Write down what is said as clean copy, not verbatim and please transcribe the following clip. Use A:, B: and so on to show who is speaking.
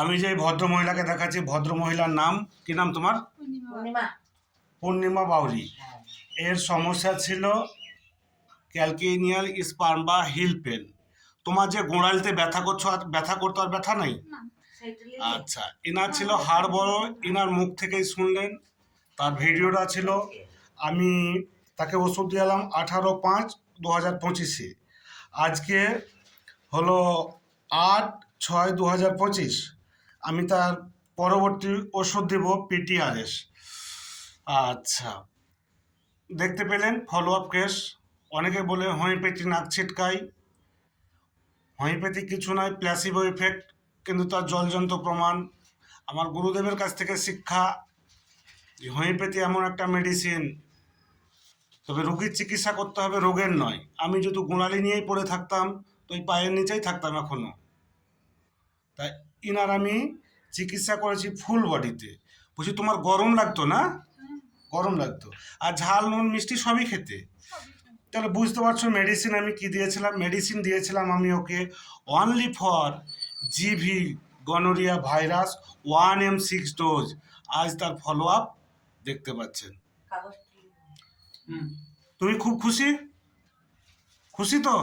A: আমি যে ভদ্র মহিলাকে দেখাচ্ছি, ভদ্র মহিলার নাম কি? নাম তোমার? পূর্ণিমা বাউরি। এর সমস্যা ছিল ক্যালকেনিয়াল স্পার্ম বা হিল পেন। তোমার যে গোড়ালিতে ব্যথা করছো, আর ব্যথা করতো, আর ব্যথা নাই? আচ্ছা, এনার ছিল হাড় বড়। এনার মুখ থেকেই শুনলেন, তার ভিডিওটা ছিল। আমি তাকে ওষুধ দিলাম 18/5/2025। আজকে হলো 8/6/2025। আমি তার পরবর্তী ওষুধ দেব PTRS। আচ্ছা, দেখতে পেলেন ফলো আপ কেস। অনেকে বলে হোমিওপ্যাথি নাক ছিটকাই। হোমিওপ্যাথি কিছু নয়, প্ল্যাসিবো ইফেক্ট, কিন্তু তার জলজন্ত প্রমাণ। আমার গুরুদেবের কাছ থেকে শিক্ষা যে হোমিওপ্যাথি এমন একটা মেডিসিন, তবে রোগীর চিকিৎসা করতে হবে, রোগের নয়। আমি যদি গোড়ালি নিয়েই পড়ে থাকতাম তো ওই পায়ের নিচেই থাকতাম এখনো। তাই ইনার আমি চিকিৎসা করেছি ফুল বডিতে। বলছি তোমার গরম লাগতো না? গরম লাগতো, আর ঝাল নুন মিষ্টি সবই খেতে। তাহলে বুঝতে পারছো মেডিসিন আমি কি দিয়েছিলাম। মেডিসিন দিয়েছিলাম আমি okay only for GV gonorrhoea virus 1M6 dose. আজ তার ফলো আপ দেখতে পাচ্ছেন। তুমি খুব খুশি? খুশি তো?